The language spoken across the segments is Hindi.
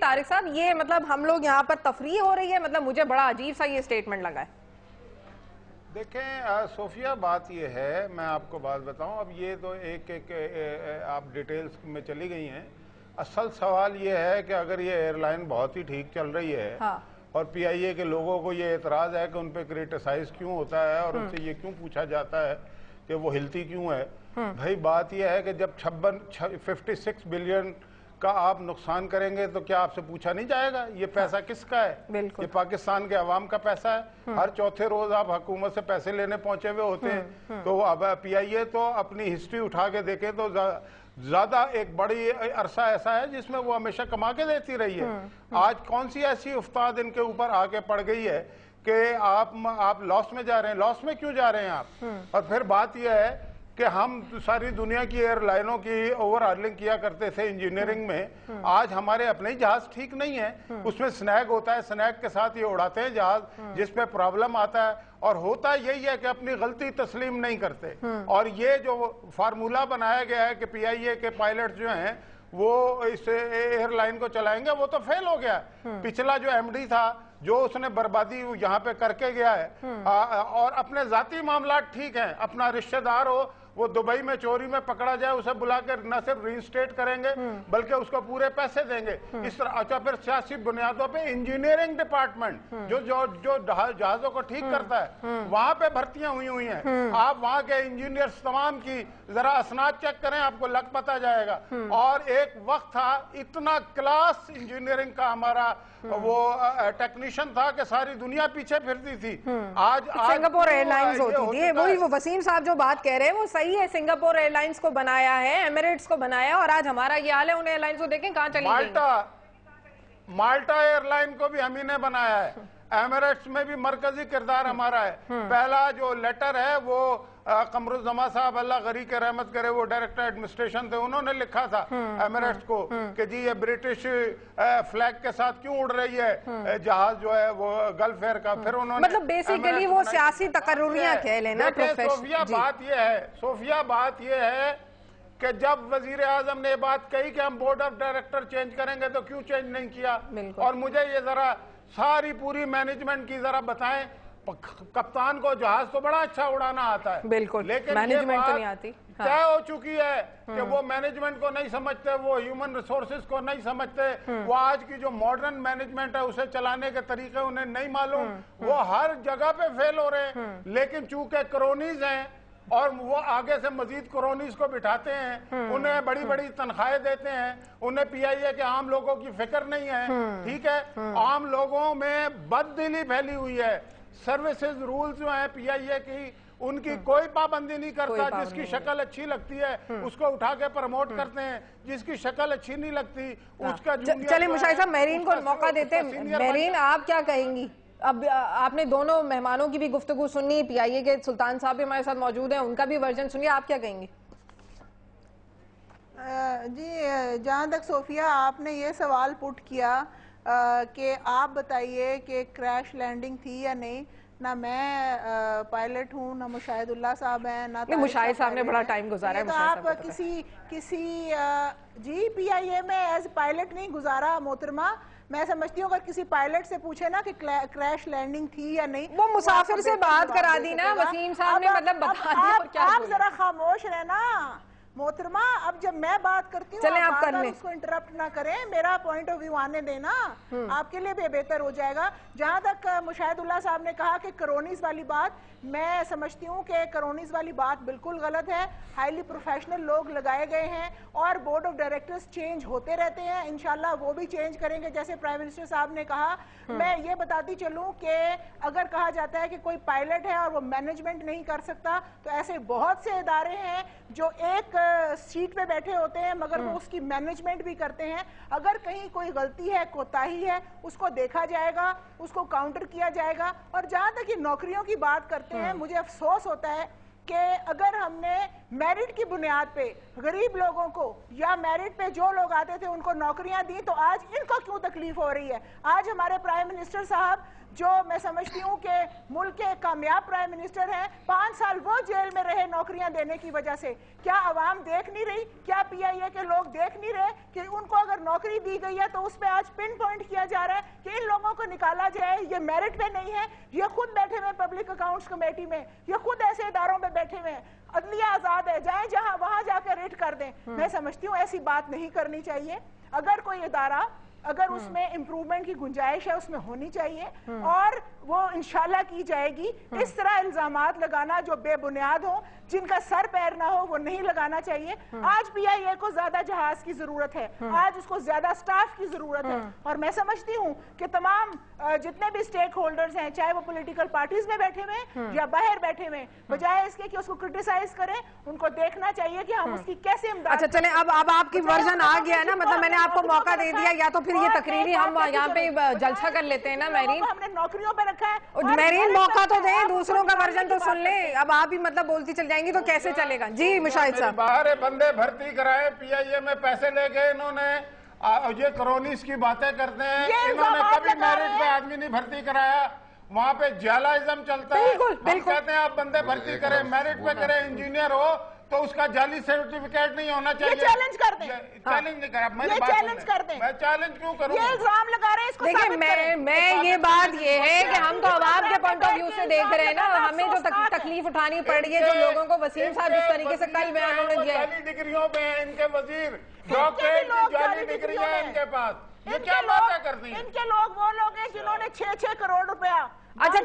तारिक साहब, ये मतलब हम लोग यहाँ पर तफरी हो रही है, मतलब मुझे बड़ा अजीब सा ये स्टेटमेंट लगा है। देखें सोफिया, बात ये है, मैं आपको बात बताऊं, अब ये तो एक आप डिटेल्स में चली गई हैं। असल सवाल ये है कि अगर ये एयरलाइन बहुत ही ठीक चल रही है, हाँ, और पीआईए के लोगों को ये एतराज़ है कि उन पर क्रिटिसाइज क्यों होता है और उनसे ये क्यों पूछा जाता है कि वो हिलती क्यों है, भाई बात यह है कि जब 56 बिलियन का आप नुकसान करेंगे तो क्या आपसे पूछा नहीं जाएगा ये पैसा किसका है? ये पाकिस्तान के अवाम का पैसा है। हर चौथे रोज आप हुकूमत से पैसे लेने पहुंचे हुए होते हैं। तो अब पीआईए तो अपनी हिस्ट्री उठा के देखे तो ज्यादा एक बड़ी अरसा ऐसा है जिसमें वो हमेशा कमा के देती रही है। आज कौन सी ऐसी उस्ताद इनके ऊपर आके पड़ गई है कि आप लॉस में जा रहे हैं? लॉस में क्यों जा रहे हैं आप? और फिर बात यह है कि हम सारी दुनिया की एयरलाइनों की ओवर हार्डलिंग किया करते थे इंजीनियरिंग में। आज हमारे अपने ही जहाज ठीक नहीं है, उसमें स्नैग होता है, स्नैग के साथ ये उड़ाते हैं जहाज, जिस पे प्रॉब्लम आता है। और होता यही है कि अपनी गलती तस्लीम नहीं करते। और ये जो फार्मूला बनाया गया है कि पीआईए के पायलट जो हैं वो इस एयरलाइन को चलाएंगे, वो तो फेल हो गया। पिछला जो एमडी था जो उसने बर्बादी यहाँ पे करके गया है, और अपने जाती मामला ठीक हैं, अपना रिश्तेदार हो वो दुबई में चोरी में पकड़ा जाए, उसे बुलाकर न सिर्फ रीइंस्टेट करेंगे बल्कि उसको पूरे पैसे देंगे इस तरह। अच्छा, फिर सियासी बुनियादों पे इंजीनियरिंग डिपार्टमेंट जो जहाजों को ठीक करता है वहां पे भर्तियां हुई हैं। आप वहां के इंजीनियर्स तमाम की जरा असनाद चेक करें, आपको लग पता जाएगा। और एक वक्त था इतना क्लास इंजीनियरिंग का हमारा वो टेक्नीशियन था कि सारी दुनिया पीछे फिरती थी। आज सिंगापुर एयरलाइंस होती थी, वही वो वसीम साहब जो बात कह रहे हैं वो सही है। सिंगापुर एयरलाइंस को बनाया है, एमिरेट्स को बनाया, और आज हमारा ये हाल है। उन एयरलाइंस को देखें कहां चली गई। माल्टा एयरलाइन को भी हम ही ने बनाया है। एमिरेट्स में भी मरकजी किरदार हमारा है। पहला जो लेटर है वो कमरुज़्ज़मा साहब अल्लाह गरी के रहमत करे, वो डायरेक्टर एडमिनिस्ट्रेशन थे, उन्होंने लिखा था एमिरेट्स को कि जी ये ब्रिटिश फ्लैग के साथ क्यों उड़ रही है जहाज जो है वो गल्फ एयर का। फिर उन्होंने मतलब बेसिकली वो सियासी तकर्रुरियां कह लेना। सोफिया बात ये है कि जब वजीर आजम ने बात कही कि हम बोर्ड ऑफ डायरेक्टर चेंज करेंगे तो क्यों चेंज नहीं किया? और मुझे ये जरा सारी पूरी मैनेजमेंट की जरा बताएं। कप्तान को जहाज तो बड़ा अच्छा उड़ाना आता है, बिल्कुल, लेकिन मैनेजमेंट तो नहीं आती। तय हो चुकी है कि वो मैनेजमेंट को नहीं समझते, वो ह्यूमन रिसोर्सेज को नहीं समझते, वो आज की जो मॉडर्न मैनेजमेंट है उसे चलाने के तरीके उन्हें नहीं मालूम। वो हर जगह पे फेल हो रहे हैं। लेकिन चूंकि क्रोनीज हैं और वो आगे से मजीद क्रोनीज को बिठाते हैं, उन्हें बड़ी बड़ी तनख्वाहें देते हैं, उन्हें पीआईए के आम लोगों की फिक्र नहीं है। ठीक है, आम लोगों में बददिली फैली हुई है। सर्विसेज रूल्स जो है पीआईए की उनकी कोई पाबंदी नहीं करता। जिसकी शक्ल अच्छी लगती है उसको उठा के प्रमोट करते हैं, जिसकी शक्ल अच्छी नहीं लगती उसका। चलिए मुशाहिद साहब, मेरीन को मौका देते हैं। मेरीन, आप क्या कहेंगी? अब आपने दोनों मेहमानों की भी गुफ्तगू सुनी, पीआईए के सुल्तान साहब भी हमारे साथ मौजूद हैं, उनका भी वर्जन सुनिए, आप क्या कहेंगी? जी, जहाँ तक सोफिया आपने ये सवाल पुट किया कि आप बताइए कि क्रैश लैंडिंग थी या नहीं, ना मैं पायलट हूँ, ना मुशाहिदुल्लाह साहब हैं, ना मुशाहिद साहब ने बड़ा टाइम गुजारा है। तो आप किसी जी पीआईए में एज पायलट नहीं गुजारा मोहतरमा। मैं समझती हूँ अगर किसी पायलट से पूछे ना कि क्रैश लैंडिंग थी या नहीं, वो मुसाफिर से बात करा दी ना वसीम साहब ने, मतलब बता दिया। आप जरा खामोश रहना मोहतरमा। अब जब मैं बात करती हूँ आप उसको इंटरप्ट ना करें, मेरा पॉइंट ऑफ व्यू आने देना, आपके लिए भी बेहतर हो जाएगा। जहां तक मुशाहिदुल्लाह साहब ने कहा कि करोनीज वाली बात, मैं समझती हूँ कि करोनीज वाली बात बिल्कुल गलत है। हाईली प्रोफेशनल लोग लगाए गए हैं और बोर्ड ऑफ डायरेक्टर्स चेंज होते रहते हैं, इंशाल्लाह वो भी चेंज करेंगे जैसे प्राइम मिनिस्टर साहब ने कहा। मैं ये बताती चलूं कि अगर कहा जाता है कि कोई पायलट है और वो मैनेजमेंट नहीं कर सकता, तो ऐसे बहुत से इदारे हैं जो एक सीट पे बैठे होते हैं मगर वो उसकी मैनेजमेंट भी करते हैं। अगर कहीं कोई गलती है, कोताही है, उसको देखा जाएगा, उसको काउंटर किया जाएगा। और जहां तक ये नौकरियों की बात करते हैं, मुझे अफसोस होता है कि अगर हमने मेरिट की बुनियाद पे गरीब लोगों को या मेरिट पे जो लोग आते थे उनको नौकरियां दी, तो आज इनको क्यों तकलीफ हो रही है? आज हमारे प्राइम मिनिस्टर साहब जो मैं समझती हूँ कि मुल्क के कामयाब प्राइम मिनिस्टर हैं, 5 साल वो जेल में रहे नौकरियां देने की वजह से। क्या अवाम देख नहीं रही, क्या पीआईए के लोग देख नहीं रहे कि उनको अगर नौकरी दी गई है तो उस पर आज पिन पॉइंट किया जा रहा है कि इन लोगों को निकाला जाए, ये मेरिट पे नहीं है, ये खुद बैठे हुए पब्लिक अकाउंट्स कमेटी में, ये खुद ऐसे इदारों में बैठे हुए हैं, अदलिया आजाद है, जाए जहां वहां जाकर रिट कर दें। मैं समझती हूँ ऐसी बात नहीं करनी चाहिए। अगर कोई इदारा अगर उसमें इम्प्रूवमेंट की गुंजाइश है उसमें होनी चाहिए और वो इंशाल्लाह की जाएगी। इस तरह इल्जामात लगाना जो बेबुनियाद हो, जिनका सर पैर ना हो, वो नहीं लगाना चाहिए। आज पीआईए को ज्यादा जहाज की जरूरत है, आज उसको ज्यादा स्टाफ की जरूरत है और मैं समझती हूँ कि तमाम जितने भी स्टेक होल्डर्स हैं, चाहे वो पॉलिटिकल पार्टीज में बैठे हुए या बाहर बैठे हुए, बजाय इसके कि उसको क्रिटिसाइज करें, उनको देखना चाहिए कि हम उसकी कैसे इमदाद। अच्छा चले, अब आपकी वर्जन आ गया है ना, मतलब मैंने आपको मौका दे दिया, या तो फिर ये तकरीरी हम यहाँ पे जलसा कर लेते हैं ना। महरीन, हमने नौकरियों पे रखा है, महरीन मौका तो दें, दूसरों का वर्जन तो सुन ले। अब आप ही मतलब बोलती चल जाएंगी तो कैसे चलेगा? जी मुशाहिद साहब। बाहर बंदे भर्ती कराए, पीआईए में पैसे लेके इन्होंने ये करोनीस की बातें करते हैं, इन्होंने कभी मेरिट पे आदमी नहीं भर्ती कराया, वहाँ पे जालाइज्म चलता है। हम कहते हैं आप बंदे भर्ती करें, मेरिट पे करें, इंजीनियर हो तो उसका जाली सर्टिफिकेट नहीं होना चाहिए। ये चैलेंज कर दें, चैलेंज नहीं करा, ये चैलेंज कर दें। मैं चैलेंज क्यों करूं? ये इल्जाम लगा रहे हैं, इसको देखिए मैं ये बात ये है कि हम तो आवाम के पॉइंट ऑफ व्यू से देख रहे हैं ना, हमें जो तकलीफ उठानी पड़ रही है, जो लोगों को वसीम साहब जिस तरीके से कल बयान उन्होंने दिया है। डिग्रियों में इनके वजीर डॉक्टरेट की जाली डिग्रियां हैं इनके पास, ये क्या बातें करती हैं? इनके लोग वो लोग हैं जिन्होंने 6-6 करोड़ रुपया। अच्छा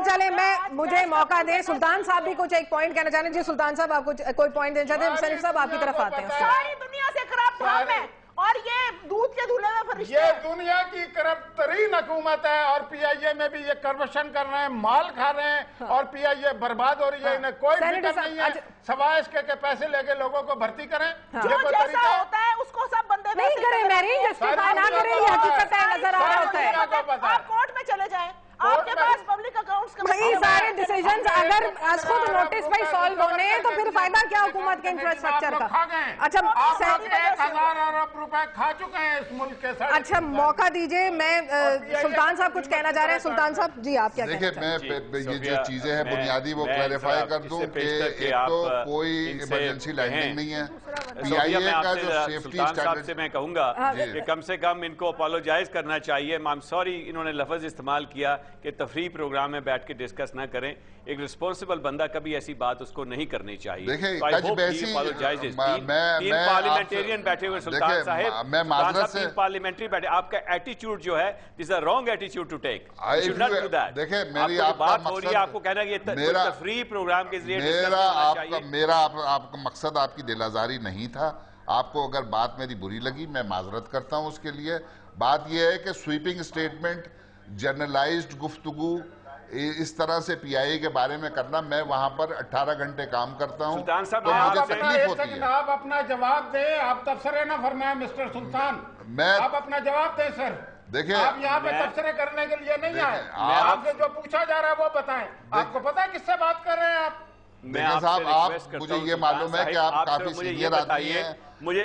चले मुझे मौका दें। सुल्तान साहब भी कुछ एक पॉइंट कहना चाह रहे हैं। जी सुल्तान साहब, आपको कोई पॉइंट देना चाहते हैं? सलीम साहब आपकी तरफ आते हैं। सारी दुनिया से करप्ट हम हैं और ये दूध के धुले में फरिश्ते। ये दुनिया की करप्ट तरीन हुकूमत है और पीआईए में भी ये करप्शन कर रहे हैं, माल खा रहे हैं और पीआईए बर्बाद हो रही है। इन्हें कोई फिक्र नहीं है, सवाए इसके के पैसे लेके लोगों को भर्ती करें। जो जैसा होता है उसको सब बंदे नहीं करें, मैरीन जस्टिफाई ना करें, ये हकीकत है, नजर आ रहा होता है। आप कोर्ट में चले जाएं, आपके पास पब्लिक अकाउंट्स का भाई सारे डिसीजंस अगर खुद नोटिस पर सॉल्व होने हैं तो फिर फायदा क्या हुकूमत के इंफ्रास्ट्रक्चर का? अच्छा 1,000 अरब रुपए खा चुके हैं इस मुल्क के साथ। अच्छा मौका दीजिए, मैं सुल्तान साहब कुछ कहना चाह रहे हैं। सुल्तान साहब जी आप क्या कहना चाहते हैं? देखिए मैं ये जो चीजें हैं बुनियादी वो क्लैरिफाई कर दूं कि एक तो कोई इमरजेंसी लैंडिंग नहीं है। पीआईए का जो सेफ्टी स्टैंडर्ड से मैं कहूंगा कि कम से कम इनको अपोलोजाइज करना चाहिए। आई एम सॉरी इन्होंने लफ्ज इस्तेमाल किया कि तफरी प्रोग्राम में बैठ के डिस्कस ना करें। एक रिस्पॉन्सिबल बंदा कभी ऐसी बात उसको नहीं करनी चाहिए। देखिए तीन पार्लियामेंटेरियन बैठे हुए सुल्तान साहब, मैं माजरत से पार्लियामेंट्री बैठे, आपका एटीट्यूड जो है this is a wrong attitude to take. देखिए मेरी बात हो रही है, आपको कहना है कि तफरी प्रोग्राम के जरिए मेरा आपका मकसद आपकी दिल आजारी नहीं था। आपको अगर बात मेरी बुरी लगी मैं माजरत करता हूं उसके लिए। बात यह है कि स्वीपिंग स्टेटमेंट, जनरलाइज्ड गुफ्तगू इस तरह से पीआईए के बारे में करना, मैं वहां पर 18 घंटे काम करता हूं तो मुझे तकलीफ होती है। आप अपना जवाब दें, आप तबसरे ना फरमाएं मिस्टर सुल्तान, आप अपना जवाब दें सर। देखिए आप यहाँ पे तबसरे करने के लिए नहीं आए, आपसे जो पूछा जा रहा है वो बताएं। आपको पता है किससे बात कर रहे हैं आप? देखिए साहब, आप मुझे ये मालूम है कि आप काफी सीनियर आदमी हैं,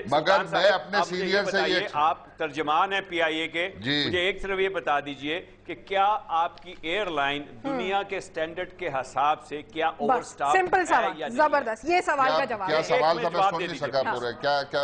मगर मैं अपने सीनियर से ये, आप तर्जमान हैं पीआईए के, मुझे एक तरफ ये बता दीजिए कि क्या आपकी एयरलाइन दुनिया के स्टैंडर्ड के हिसाब से क्या ओवरस्टाफ? सिंपल सवाल, जबरदस्त, ये सवाल का जवाब। क्या सवाल था? मैं सुन नहीं सका पूरा।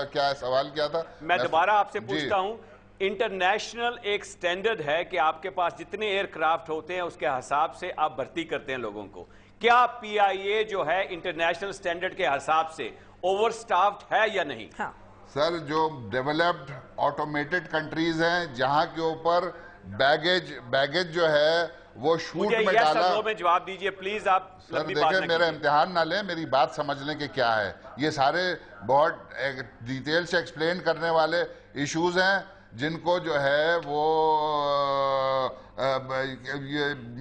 क्या सवाल क्या था? मैं दोबारा आपसे पूछता हूँ। इंटरनेशनल एक स्टैंडर्ड है कि आपके पास जितने एयरक्राफ्ट होते हैं उसके हिसाब से आप भर्ती करते हैं लोगों को। क्या पीआईए जो है इंटरनेशनल स्टैंडर्ड के हिसाब से ओवरस्टाफ्ड है या नहीं? हाँ। सर, जो डेवलप्ड ऑटोमेटेड कंट्रीज हैं जहां के ऊपर बैगेज जो है वो शूट में डाला। में जवाब दीजिए प्लीज। आप सर देखिए, मेरा इम्तिहान ना लें, मेरी बात समझने के क्या है। ये सारे बहुत डिटेल से एक्सप्लेन करने वाले इश्यूज हैं जिनको जो है वो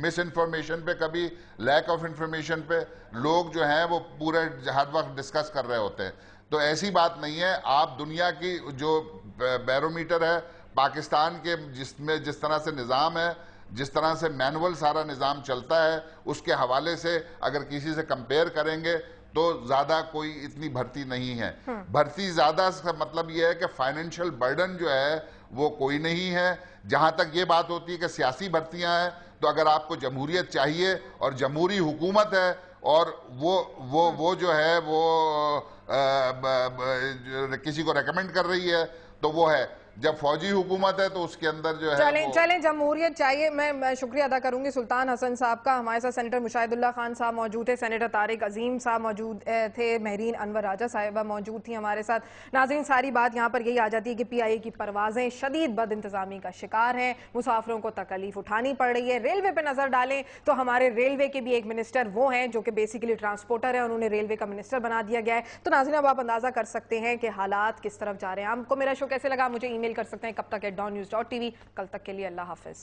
मिस इन्फॉर्मेशन पे, कभी लैक ऑफ इंफॉर्मेशन पे लोग जो हैं वो पूरे हर वक्त डिस्कस कर रहे होते हैं। तो ऐसी बात नहीं है। आप दुनिया की जो बैरोमीटर है पाकिस्तान के, जिसमें जिस तरह से निज़ाम है, जिस तरह से मैनुअल सारा निज़ाम चलता है, उसके हवाले से अगर किसी से कंपेयर करेंगे तो ज्यादा कोई इतनी भर्ती नहीं है। भर्ती ज्यादा का मतलब यह है कि फाइनेंशियल बर्डन जो है वो कोई नहीं है। जहां तक ये बात होती है कि सियासी भर्तियां हैं तो अगर आपको जमहूरियत चाहिए और जमहूरी हुकूमत है और वो जो है वो किसी को रेकमेंड कर रही है तो वो है। जब फौजी हुकूमत है तो उसके अंदर जो है चलें जमहूरियत चाहिए। मैं शुक्रिया अदा करूंगी सुल्तान हसन साहब का। हमारे साथ सेनेटर मुशाहिदुल्लाह खान साहब मौजूद थे, सेनेटर तारिक अजीम साहब मौजूद थे, महरीन अनवर राजा साहिबा मौजूद थी हमारे साथ। नाज़रीन, सारी बात यहाँ पर यही आ जाती है कि PIA की परवाजें शदीद बद इंतजामी का शिकार हैं, मुसाफिरों को तकलीफ उठानी पड़ रही है। रेलवे पर नजर डालें तो हमारे रेलवे के भी एक मिनिस्टर वो हैं जो कि बेसिकली ट्रांसपोर्टर है, उन्होंने रेलवे का मिनिस्टर बना दिया गया है। तो नाज़रीन, अब आप अंदाजा कर सकते हैं कि हालात किस तरफ जा रहे हैं। आपको मेरा शो कैसे लगा मुझे ईमेल कर सकते हैं कब तक @dawnnews.tv। कल तक के लिए अल्लाह हाफिज।